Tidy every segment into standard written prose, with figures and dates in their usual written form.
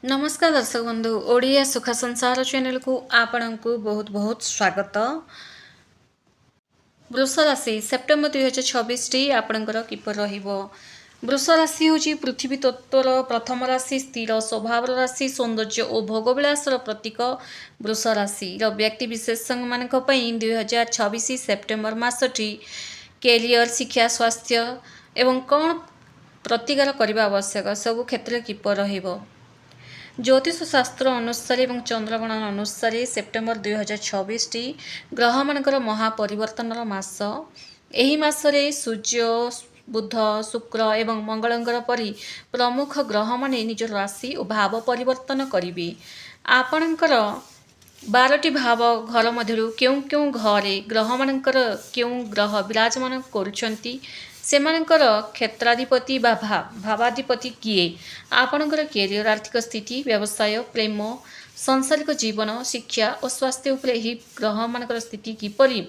नमस्कार दर्शक बंधु ओडिया सुख संसार चैनल को आपण को बहुत बहुत स्वागत। वृष राशि सेप्टेम्बर 2026 टी आपणकर किपर रहिबो। वृष राशि हूँ पृथ्वी तत्वर प्रथम राशि, स्थिर स्वभाव राशि, सौंदर्य और भोगविलासर प्रतीक। वृष राशि व्यक्ति विशेष मान 2026 सेप्टेम्बर मासटी कैरियर, शिक्षा, स्वास्थ्य एवं कौन प्रतिकार करने आवश्यक सब क्षेत्र किपर रहिबो। ज्योतिष शास्त्र अनुसार एवं चंद्रगणन अनुसार सेप्टेम्बर 2026 टी ग्रह मानकर महापरिवर्तनर मास। एही मासरे सूर्य, बुध, शुक्र एवं मंगलंकर परी प्रमुख ग्रह माने निज राशि और भाव परिवर्तन करिवे। आपणकर 12टी भाव घर मध्यरु केउं केउं घरे ग्रह मानकर केउं ग्रह विराजमान करुछंती सेमानकर क्षेत्राधिपति बा भावाधिपति किए, आपणकर कैरियर, आर्थिक स्थिति, व्यवसाय, प्रेम, सांसारिक जीवन, शिक्षा और स्वास्थ्य उपरे एही ग्रह मानकर स्थिति किपरि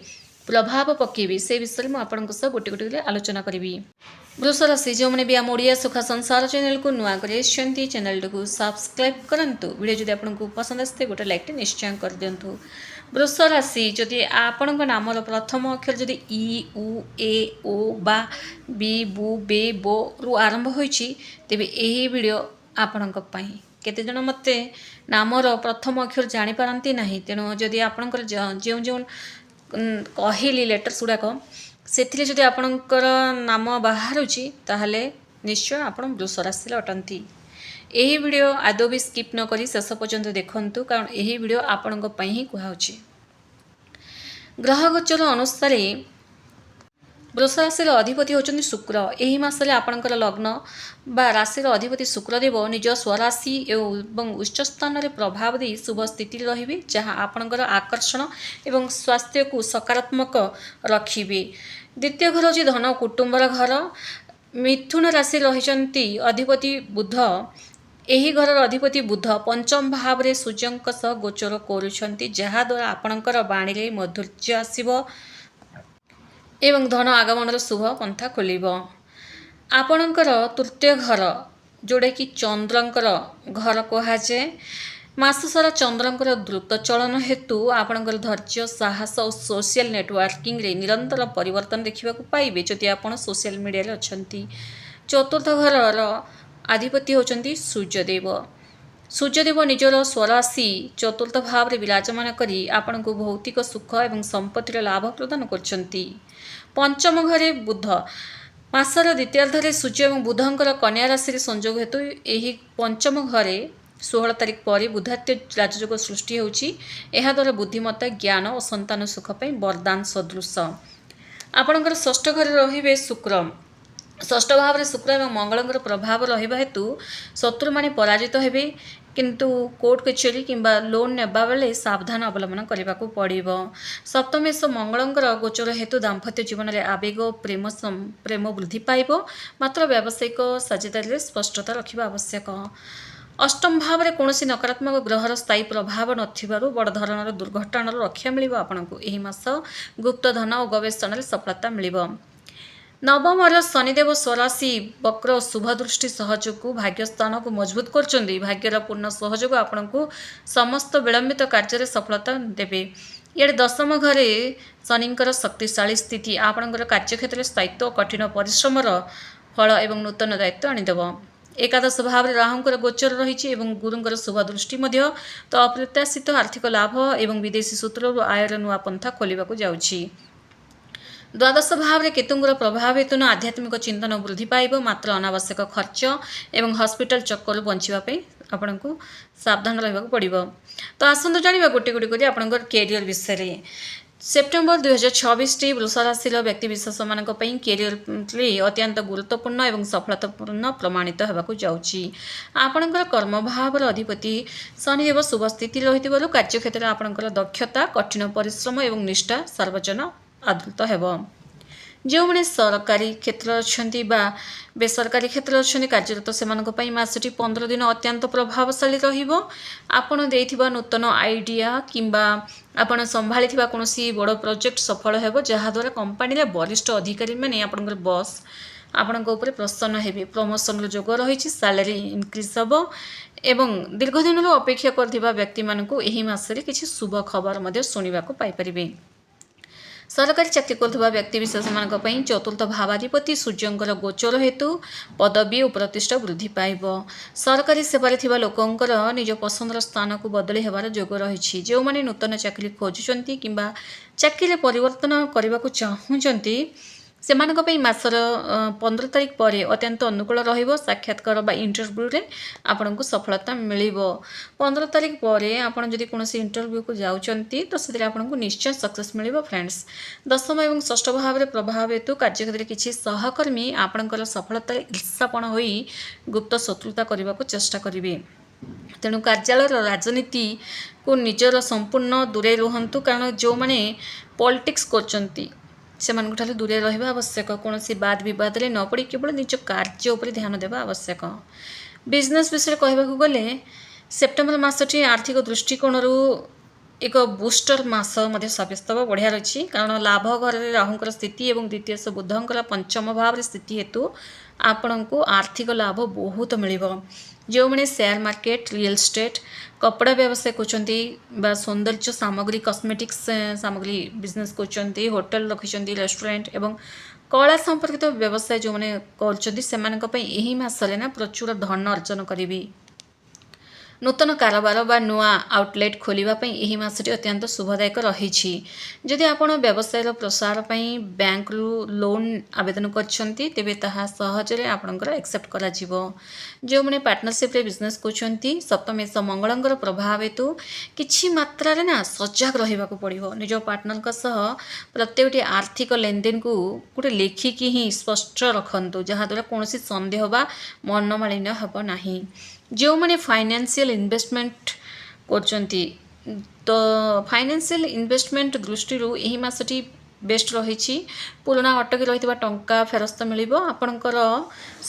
प्रभाव पकेबे से विषय में आपन सह गोटे गोटे आलोचना करी। वृष राशि जो मैंने भी आम ओडिया सुख संसार चैनल को नुआ कर चैनल को सब्सक्राइब करंतु। वीडियो जदि आपको पसंद आसते गोटे लाइक निश्चय कर दिंतु। वृष राशि जदि आपण नामर प्रथम अक्षर जदि इ उ ए ओ बा बी बु बे बो रु आरंभ होइछि तेबे एही वीडियो आपण केते जन मते नामर प्रथम अक्षर जानि पारंती नाही। तेणु जदि आपणकर जो जो कहली लेटर्स गुड़ाक से जदि आपणकर नाम बाहरुछि ताहले निश्चय आपण वृष राशि अटंती। यही वीडियो आदौ भी स्किप न करी शेष पर्यंत देखंतु, कारण यही वीडियो आपण ही कहुछि। ग्रह गोचर अनुसार वृष राशि अधिपति होचंती शुक्र। एही मासरे आपणकर लग्न बा राशि अधिपति शुक्रदेव निज स्वराशि एवं उच्च स्थान रे प्रभाव दे शुभ स्थिति रहिबे, जहाँ आपणकर आकर्षण एवं स्वास्थ्य को सकारात्मक रखिबे। द्वितीय घर होची धन कुटुंबर घर। मिथुन राशि रहिचंती अधिपति बुध। एही घर अधिपति बुध पंचम भाव रे सूर्यंक सह गोचर करुछंती, जहा द्वारा आपणकर बाणी रे मधुर्य आसीबो एवं धन आगमन शुभ पंथा खोलिब। आपणकर तृतीय घर जोड़े कि चंद्रंकर घर कहुए। मास सारा चंद्रंकर द्रुत चलन हेतु आपणकर धैर्य, साहस और सोशल नेटवर्किंग रे निरंतर परिवर्तन देखा पाइबे जदि आप सोशल मीडिया रे अछंती। चतुर्थ घर अधिपति होचंती सूर्यदेव। सूर्यदेव निजर स्वराशि चतुर्थ भाव रे विराजमान करी आपण को भौतिक सुख एवं संपत्तिर लाभ प्रदान करछंती। पंचम घरे बुध। मासर द्वितीयार्धरे सूर्य एवं बुधंकर कन्या राशि रे संयोग हेतु एही पंचम घरे 16 तारिख पर बुधात्य राजयोग सृष्टि होउची। एहा द्वारा बुद्धिमत्ता, ज्ञान और संतान सुख पई वरदान सदृश। आपणकर षष्ठ घरे रहिबे शुक्र। षष्ठ भाव रे शुक्र एवं मंगलंकर प्रभाव रहिबा हेतु शत्रु माने पराजित हेबे, किंतु कोर्ट कचेरी किंबा लोन नेबा बेले सावधान अवलंबन करने को पड़ो। सप्तमेश मंगलंकर गोचर हेतु दाम्पत्य जीवन में आवेग प्रेम वृद्धि पाइब, मात्र व्यावसायिक साझेदारी स्पष्टता रखा आवश्यक। अष्टम भाव में कौन नकारात्मक ग्रहर स्थायी प्रभाव नथिबारु बड़ धरणर दुर्घटना रक्षा मिल आपको यही मास गुप्त धन और गवेषणा सफलता मिल। नवम शनिदेव स्वराशि वक्र शुभ दृष्टि सहयोग को भाग्यस्थान को मजबूत कर भाग्यर पूर्ण सहयोग आपण को समस्त विलंबित कार्य सफलता देवे। ये दशम घरे शनिंकर शक्तिशाली स्थिति आपणकर कार्यक्षेत्र स्थायित्व कठिन परिश्रम फल एवं नूतन दायित्व आनीदेव। एकादश भाव राहुंकर गोचर रही गुरुंकर शुभ दृष्टि तो अप्रत्याशित आर्थिक लाभ एवं विदेशी सूत्र आयर नुआ पंथा खोलने को जाउछि। द्वादश भाव में केतुंगर प्रभाव हेतु आध्यात्मिक चिंतन वृद्धि पाइब, मात्र अनावश्यक खर्च एवं हॉस्पिटल चक्कर बचापी आपण को सावधान रहा पड़ो। तो आसतु जाना गोटे गोटे कर आपंकर कैरियर विषय। सेप्टेम्बर 2026 टी वृष राशि व्यक्ति विशेष मान कैरियर अत्यंत गुरुत्वपूर्ण एवं सफलतापूर्ण प्रमाणित होगा जाऊँगी। आपणकर कर्म भाव अधिपति शनिदेव शुभ स्थिति रही कार्यक्षेत्र में आपणकर दक्षता, कठिन परिश्रम एवं निष्ठा सार्वजन आदृत हेब। जो मैंने सरकारी क्षेत्र अच्छा बेसरकारी क्षेत्र अच्छा कार्यरत से मासटी 15 दिन अत्यंत प्रभावशाली आपण देथिबा नूतन आइडिया किंबा आपण संभाली कौन बड़ प्रोजेक्ट सफल हेब, जहाद्वारा कंपनी वरिष्ठ अधिकारी मैंने आपंकर बॉस आपण प्रसन्न हेबे। प्रमोशन जोग रही, सैलरी इनक्रिज हम ଏବଂ ଦୀର୍ଘ ଦିନରୁ ଅପେକ୍ଷା କରିଥିବା ବ୍ୟକ୍ତିମାନଙ୍କୁ ଏହି ମାସରେ କିଛି ଶୁଭ ଖବର ମଧ୍ୟ ଶୁଣିବାକୁ ପାଇପାରିବେ। ସରକାରୀ ଚାକିରି କରୁଥିବା ବ୍ୟକ୍ତିବିଶେଷମାନଙ୍କ ପାଇଁ ଚତୁର୍ଥ ଭାବାଧିପତି ସୂର୍ଯ୍ୟଙ୍କର ଗୋଚର ହେତୁ ପଦବୀ ଓ ପ୍ରତିଷ୍ଠା ବୃଦ୍ଧି ପାଇବ। ସରକାରୀ ସେବାରେ ଥିବା ଲୋକଙ୍କର ନିଜ ପସନ୍ଦର ସ୍ଥାନକୁ ବଦଳି ହେବାର ଯୋଗ ରହିଛି। ଯେଉଁମାନେ ନୂତନ ଚାକିରି ଖୋଜୁଛନ୍ତି କିମ୍ବା ଚାକିରିରେ ପରିବର୍ତ୍ତନ କରିବାକୁ ଚାହୁଁଛନ୍ତି ସେମାନଙ୍କ ପାଇଁ ମାସର 15 ତାରିଖ ପରେ ଅତ୍ୟନ୍ତ ଅନୁକୂଳ ରହିବ। ସାକ୍ଷାତକାର ବା ଇଣ୍ଟରଭ୍ୟୁରେ ଆପଣଙ୍କୁ ସଫଳତା ମିଳିବ। 15 ତାରିଖ ପରେ ଆପଣ ଯଦି କୌଣସି ଇଣ୍ଟରଭ୍ୟୁକୁ ଯାଉଛନ୍ତି ତ ସେଥିରେ ଆପଣଙ୍କୁ ନିଶ୍ଚୟ ସକ୍ସେସ୍ ମିଳିବ ଫ୍ରେଣ୍ଡସ୍। ଦଶମ ଏବଂ ଷଷ୍ଠ ଭାବରେ ପ୍ରଭାବ ହେତୁ କାର୍ଯ୍ୟକ୍ଷେତ୍ରରେ କିଛି ସହକର୍ମୀ ଆପଣଙ୍କର ସଫଳତାରେ ଈର୍ଷାପଣ ହୋଇ ଗୁପ୍ତ ଶତ୍ରୁତା କରିବାକୁ ଚେଷ୍ଟା କରିବେ। ତେଣୁ କାର୍ଯ୍ୟାଳୟର ରାଜନୀତିକୁ ନିଜର ସମ୍ପୂର୍ଣ୍ଣ ଦୂରେଇ ରୁହନ୍ତୁ, କାରଣ ଯେଉଁମାନେ ପଲିଟିକ୍ସ କରୁଛନ୍ତି ସେମାନଙ୍କଠାରୁ ଦୂରେଇ ରହିବା ଆବଶ୍ୟକ। କୌଣସି ବାଦ ବିବାଦରେ ନ ପଡ଼ି କେବଳ ନିଜ କାର୍ଯ୍ୟ ଉପରେ ଧ୍ୟାନ ଦେବା ଆବଶ୍ୟକ। ବିଜନେସ୍ ବିଷୟରେ କହିବାକୁ ଗଲେ ସେପ୍ଟେମ୍ବର ମାସଟି ଆର୍ଥିକ ଦୃଷ୍ଟିକୋଣରୁ ଏକ ବୁଷ୍ଟର ମାସ ମଧ୍ୟ ସାବ୍ୟସ୍ତ ହେବ। ବଢ଼ିଆ ରହିଛି, କାରଣ ଲାଭ ଘରରେ ରାହୁଙ୍କର ସ୍ଥିତି ଏବଂ ଦ୍ୱିତୀୟ ବୁଧଙ୍କର ପଞ୍ଚମ ଭାବରେ ସ୍ଥିତି ହେତୁ ଆପଣଙ୍କୁ ଆର୍ଥିକ ଲାଭ ବହୁତ ମିଳିବ। ଯେଉଁମାନେ ସେୟାର ମାର୍କେଟ, ରିଏଲ୍ ଇଷ୍ଟେଟ୍, କପଡ଼ା ବ୍ୟବସାୟ କରୁଛନ୍ତି ବା ସୌନ୍ଦର୍ଯ୍ୟ ସାମଗ୍ରୀ କସ୍ମେଟିକ୍ସ ସାମଗ୍ରୀ ବିଜନେସ୍ କରୁଛନ୍ତି, ହୋଟେଲ ରଖିଛନ୍ତି, ରେଷ୍ଟୁରାଣ୍ଟ ଏବଂ କଳା ସମ୍ପର୍କିତ ବ୍ୟବସାୟ ଯେଉଁମାନେ କରୁଛନ୍ତି ସେମାନଙ୍କ ପାଇଁ ଏହି ମାସରେ ପ୍ରଚୁର ଧନ ଅର୍ଜନ କରିବେ। ନୂତନ କାରବାର ବା ନୂଆ ଆଉଟଲେଟ୍ ଖୋଲିବା ପାଇଁ ଏହି ମାସଟି ଅତ୍ୟନ୍ତ ଶୁଭଦାୟକ ରହିଛି। ଯଦି ଆପଣ ବ୍ୟବସାୟର ପ୍ରସାର ପାଇଁ ବ୍ୟାଙ୍କରୁ ଲୋନ୍ ଆବେଦନ କରିଛନ୍ତି ତେବେ ତାହା ସହଜରେ ଆପଣଙ୍କର ଆକ୍ସେପ୍ଟ କରାଯିବ। ଯେଉଁମାନେ ପାର୍ଟନରସିପ୍ରେ ବିଜନେସ୍ କରୁଛନ୍ତି ସପ୍ତମେଶ ମଙ୍ଗଳଙ୍କର ପ୍ରଭାବ ହେତୁ କିଛି ମାତ୍ରାରେ ସଜାଗ ରହିବାକୁ ପଡ଼ିବ। ନିଜ ପାର୍ଟନରଙ୍କ ସହ ପ୍ରତ୍ୟେକଟି ଆର୍ଥିକ ଲେନଦେନକୁ ଗୋଟେ ଲେଖିକି ହିଁ ସ୍ପଷ୍ଟ ରଖନ୍ତୁ, ଯାହାଦ୍ୱାରା କୌଣସି ସନ୍ଦେହ ବା ମନମାଳିନ୍ୟ ହେବ ନାହିଁ। ଯେଉଁମାନେ ଫାଇନାନ୍ସିଆଲ ଇନଭେଷ୍ଟମେଣ୍ଟ କରୁଛନ୍ତି ତ ଫାଇନାନ୍ସିଆଲ ଇନଭେଷ୍ଟମେଣ୍ଟ ଦୃଷ୍ଟିରୁ ଏହି ମାସଟି ବେଷ୍ଟ ରହିଛି। ପୁରୁଣା ଅଟକି ରହିଥିବା ଟଙ୍କା ଫେରସ୍ତ ମିଳିବ। ଆପଣଙ୍କର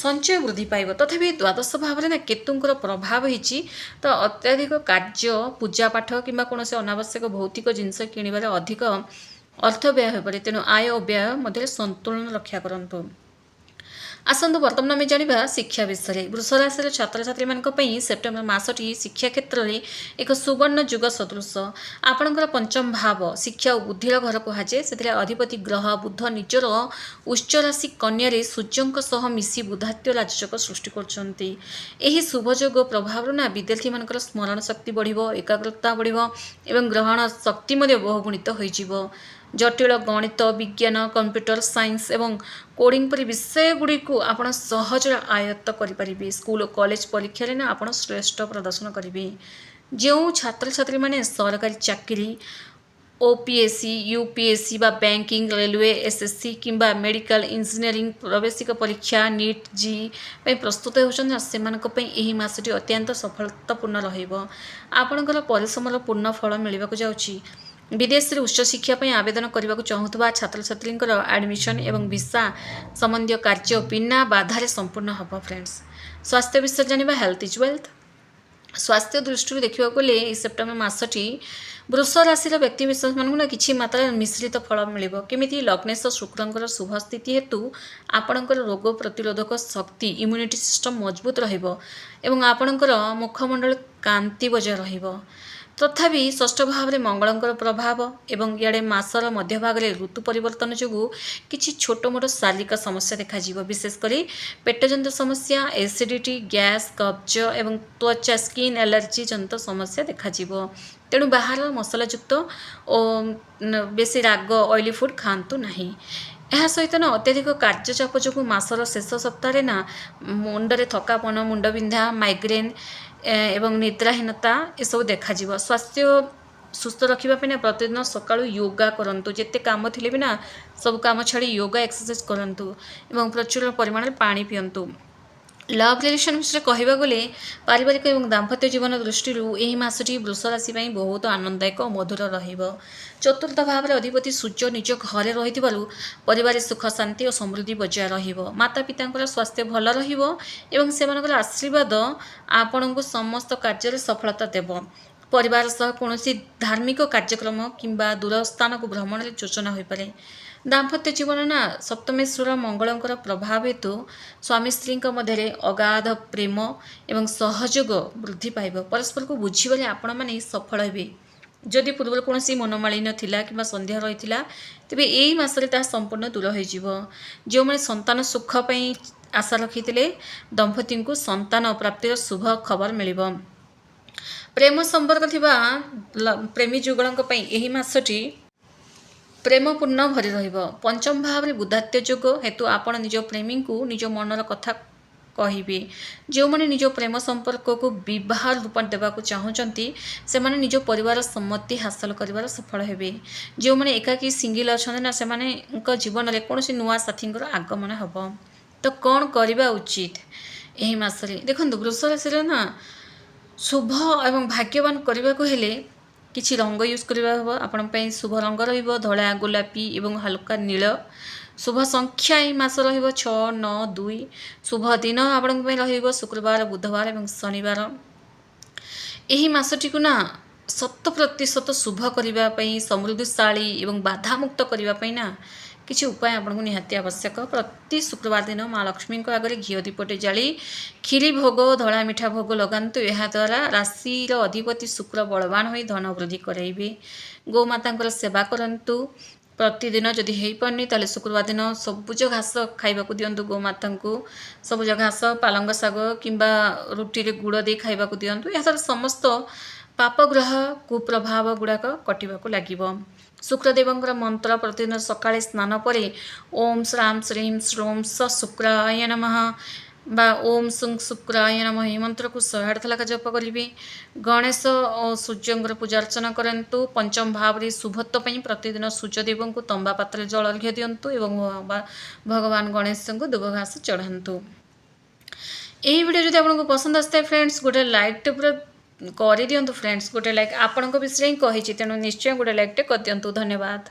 ସଞ୍ଚୟ ବୃଦ୍ଧି ପାଇବ। ତଥାପି ଦ୍ୱାଦଶ ଭାବରେ କେତୁଙ୍କର ପ୍ରଭାବ ହେଇଛି, ତ ଅତ୍ୟଧିକ କାର୍ଯ୍ୟ, ପୂଜାପାଠ କିମ୍ବା କୌଣସି ଅନାବଶ୍ୟକ ଭୌତିକ ଜିନିଷ କିଣିବାରେ ଅଧିକ ଅର୍ଥ ବ୍ୟୟ ହୋଇପାରେ। ତେଣୁ ଆୟ ଓ ବ୍ୟୟ ମଧ୍ୟରେ ସନ୍ତୁଳନ ରକ୍ଷା କରନ୍ତୁ। ଆସନ୍ତୁ ବର୍ତ୍ତମାନ ଆମେ ଜାଣିବା ଶିକ୍ଷା ବିଷୟରେ। ବୃଷ ରାଶିର ଛାତ୍ରଛାତ୍ରୀମାନଙ୍କ ପାଇଁ ସେପ୍ଟେମ୍ବର ମାସଟି ଶିକ୍ଷା କ୍ଷେତ୍ରରେ ଏକ ସୁବର୍ଣ୍ଣ ଯୁଗ ସଦୃଶ। ଆପଣଙ୍କର ପଞ୍ଚମ ଭାବ ଶିକ୍ଷା ଓ ବୁଦ୍ଧିର ଘର କୁହାଯାଏ। ସେଥିରେ ଅଧିପତି ଗ୍ରହ ବୁଧ ନିଜର ଉଚ୍ଚ ରାଶି କନ୍ୟାରେ ସୂର୍ଯ୍ୟଙ୍କ ସହ ମିଶି ବୁଧାତ୍ୟ ରାଜଯୋଗ ସୃଷ୍ଟି କରୁଛନ୍ତି। ଏହି ଶୁଭଯୋଗ ପ୍ରଭାବରୁ ବିଦ୍ୟାର୍ଥୀମାନଙ୍କର ସ୍ମରଣ ଶକ୍ତି ବଢ଼ିବ, ଏକାଗ୍ରତା ବଢ଼ିବ ଏବଂ ଗ୍ରହଣ ଶକ୍ତି ମଧ୍ୟ ବହୁଗୁଣିତ ହୋଇଯିବ। ଜଟିଳ ଗଣିତ, ବିଜ୍ଞାନ, କମ୍ପ୍ୟୁଟର ସାଇନ୍ସ ଏବଂ କୋଡ଼ିଂ ପରି ବିଷୟଗୁଡ଼ିକୁ ଆପଣ ସହଜରେ ଆୟତ୍ତ କରିପାରିବେ। ସ୍କୁଲ ଓ କଲେଜ ପରୀକ୍ଷାରେ ଆପଣ ଶ୍ରେଷ୍ଠ ପ୍ରଦର୍ଶନ କରିବେ। ଯେଉଁ ଛାତ୍ରଛାତ୍ରୀମାନେ ସରକାରୀ ଚାକିରି, OPSC, UPSC ବା ବ୍ୟାଙ୍କିଂ, ରେଲୱେ, SSC କିମ୍ବା ମେଡ଼ିକାଲ, ଇଞ୍ଜିନିୟରିଂ, ପ୍ରବେଶିକ ପରୀକ୍ଷା, NEET, JEE ପାଇଁ ପ୍ରସ୍ତୁତ ହେଉଛନ୍ତି ସେମାନଙ୍କ ପାଇଁ ଏହି ମାସଟି ଅତ୍ୟନ୍ତ ସଫଳତାପୂର୍ଣ୍ଣ ରହିବ। ଆପଣଙ୍କର ପରିଶ୍ରମର ପୂର୍ଣ୍ଣ ଫଳ ମିଳିବାକୁ ଯାଉଛି। ବିଦେଶରେ ଉଚ୍ଚଶିକ୍ଷା ପାଇଁ ଆବେଦନ କରିବାକୁ ଚାହୁଁଥିବା ଛାତ୍ରଛାତ୍ରୀଙ୍କର ଆଡମିସନ୍ ଏବଂ ଭିସା ସମ୍ବନ୍ଧୀୟ କାର୍ଯ୍ୟ ବିନା ବାଧାରେ ସମ୍ପୂର୍ଣ୍ଣ ହେବ ଫ୍ରେଣ୍ଡସ୍। ସ୍ୱାସ୍ଥ୍ୟ ବିଷୟରେ ଜାଣିବା। Health is wealth. ସ୍ୱାସ୍ଥ୍ୟ ଦୃଷ୍ଟିରୁ ଦେଖିବାକୁ ଗଲେ ଏହି ସେପ୍ଟେମ୍ବର ମାସଟି ବୃଷ ରାଶିର ବ୍ୟକ୍ତିବିଶେଷମାନଙ୍କୁ କିଛି ମାତ୍ରାରେ ମିଶ୍ରିତ ଫଳ ମିଳିବ। କେମିତି? ଲଗ୍ନେଶ ଶୁକ୍ରଙ୍କର ଶୁଭ ସ୍ଥିତି ହେତୁ ଆପଣଙ୍କର ରୋଗ ପ୍ରତିରୋଧକ ଶକ୍ତି, ଇମ୍ୟୁନିଟି ସିଷ୍ଟମ୍ ମଜବୁତ ରହିବ ଏବଂ ଆପଣଙ୍କର ମୁଖମଣ୍ଡଳ କାନ୍ତି ବଜାୟ ରହିବ। ତଥାପି ଷଷ୍ଠ ଭାବରେ ମଙ୍ଗଳଙ୍କର ପ୍ରଭାବ ଏବଂ ଇଆଡ଼େ ମାସର ମଧ୍ୟଭାଗରେ ଋତୁ ପରିବର୍ତ୍ତନ ଯୋଗୁଁ କିଛି ଛୋଟ ମୋଟ ଶାରୀରିକ ସମସ୍ୟା ଦେଖାଯିବ। ବିଶେଷ କରି ପେଟଜନିତ ସମସ୍ୟା, ଏସିଡିଟି, ଗ୍ୟାସ୍, କବ୍ଜ ଏବଂ ତ୍ୱଚା ସ୍କିନ୍ ଆଲର୍ଜି ଜନିତ ସମସ୍ୟା ଦେଖାଯିବ। ତେଣୁ ବାହାର ମସଲାଯୁକ୍ତ ଓ ବେଶୀ ରାଗ ଅଏଲି ଫୁଡ଼୍ ଖାଆନ୍ତୁ ନାହିଁ। ଏହା ସହିତ ଅତ୍ୟଧିକ କାର୍ଯ୍ୟଚାପ ଯୋଗୁଁ ମାସର ଶେଷ ସପ୍ତାହରେ ମୁଣ୍ଡରେ ଥକାପଣ, ମୁଣ୍ଡବିନ୍ଧା, ମାଇଗ୍ରେନ୍ ଏବଂ ନିଦ୍ରାହୀନତା ଏସବୁ ଦେଖାଯିବ। ସ୍ୱାସ୍ଥ୍ୟ ସୁସ୍ଥ ରଖିବା ପାଇଁ ପ୍ରତିଦିନ ସକାଳୁ ୟୋଗା କରନ୍ତୁ। ଯେତେ କାମ ଥିଲେ ବି ସବୁ କାମ ଛାଡ଼ି ୟୋଗା ଏକ୍ସରସାଇଜ କରନ୍ତୁ ଏବଂ ପ୍ରଚୁର ପରିମାଣରେ ପାଣି ପିଅନ୍ତୁ। ଲଭ୍ ରିଲେସନ୍ ବିଷୟରେ କହିବାକୁ ଗଲେ ପାରିବାରିକ ଏବଂ ଦାମ୍ପତ୍ୟ ଜୀବନ ଦୃଷ୍ଟିରୁ ଏହି ମାସଟି ବୃଷ ରାଶି ପାଇଁ ବହୁତ ଆନନ୍ଦଦାୟକ ଓ ମଧୁର ରହିବ। ଚତୁର୍ଥ ଭାବରେ ଅଧିପତି ସୂର୍ଯ୍ୟ ନିଜ ଘରେ ରହିଥିବାରୁ ପରିବାରରେ ସୁଖ, ଶାନ୍ତି ଓ ସମୃଦ୍ଧି ବଜାୟ ରହିବ। ମାତା ପିତାଙ୍କର ସ୍ୱାସ୍ଥ୍ୟ ଭଲ ରହିବ ଏବଂ ସେମାନଙ୍କର ଆଶୀର୍ବାଦ ଆପଣଙ୍କୁ ସମସ୍ତ କାର୍ଯ୍ୟରେ ସଫଳତା ଦେବ। ପରିବାର ସହ କୌଣସି ଧାର୍ମିକ କାର୍ଯ୍ୟକ୍ରମ କିମ୍ବା ଦୂର ସ୍ଥାନକୁ ଭ୍ରମଣରେ ଯୋଜନା ହୋଇପାରେ। दाम्पत्य जीवन ना सप्तमेश्वर मंगलंकर प्रभाव हेतु स्वामी स्त्री मध्य अगाध प्रेम एवं सहयोग वृद्धि पाइब। परस्पर को बुझे आपण मैंने सफल हे। जदि पूर्व कौन मनमालिन्य थिला कि सन्देह रही तेज यही मसरे ता संपूर्ण दूर हो। जो मैंने संतान सुखपाई आशा रखी दंपति को संतान प्राप्तिर शुभ खबर मिल। प्रेम संपर्क थिबा प्रेमी जुगल यही मासटी प्रेमपूर्ण भरी रहिब। पंचम भाव में बुधात्य जोग हेतु आपण निज प्रेमी को निज मनर कथा कहिबे। जो मैंने निज प्रेम संपर्क को विवाह रूप देवाक चाहूँगी से माने निज परिवार सम्मति हासिल कर सफल हेबे। जो मैंने एकाकी सिंगल अच्छा ना से जीवन में कौन नुआ साथी आगमन हम तो कौन करवा उचित यही मसरे देखो। वृष राशि ना शुभ एवं भाग्यवान करने को हेले किछि रंग यूज करबा हबो। आपण पई शुभ रंग रहिबो धला गोलापी एवं हल्का नील। शुभ संख्या एही मास रहिबो 6 9 2। शुभ दिन आपण पई रहिबो शुक्रवार बुधवार एवं शनिवार। एही मासटी को ना 100% शुभ करबा पई समृद्धिशाली एवं बाधा मुक्त करबा पई ना किछि उपाय आपको निहाती आवश्यक। प्रति शुक्रवार दिन माँ लक्ष्मी आगे घी दीपटे जाली क्षीरी भोग धड़ा मिठा भोग लगातु। यह द्वारा राशि अधिपति शुक्र बलवान हो धन वृद्धि कराइबे। गोमाता सेवा करंतु। प्रतिदिन जदि हो पारनी ताले शुक्रवार दिन सबुज घास खाइबाकू दियंतु। गोमाता को सबुज घास पालंग शाग किंबा रुटी रे गुड़ दे खाइबाकू दियंतु। यह द्वारा समस्त पापग्रह कुप्रभाव गुड़ाक कटिबाकू लागिबो। शुक्रदेवंकर मंत्र प्रतिदिन सकाळे स्नान पर ओम श्राम श्रीम श्रोम स शुक्राय नमः बा ओम सुं शुक्राय नमः यह मंत्र को 108 लाख जप करेंगे। गणेश और सूर्यंकर पूजा अर्चना करंतु। पंचम भाव में शुभत्व पर प्रतिदिन सूर्यदेव को तंबा पात्र जल अर्घ्य दिंतु एवं भगवान गणेश को दुब घास चढ़ातु। यही वीडियो जब आपको पसंद आसता है फ्रेंड्स गोटे लाइक पूरा कर दिंतु। फ्रेंड्स गोटे लाइक आपण विषय ही कही तेणु निश्चय गोटे लाइक कर दिंतु। धन्यवाद।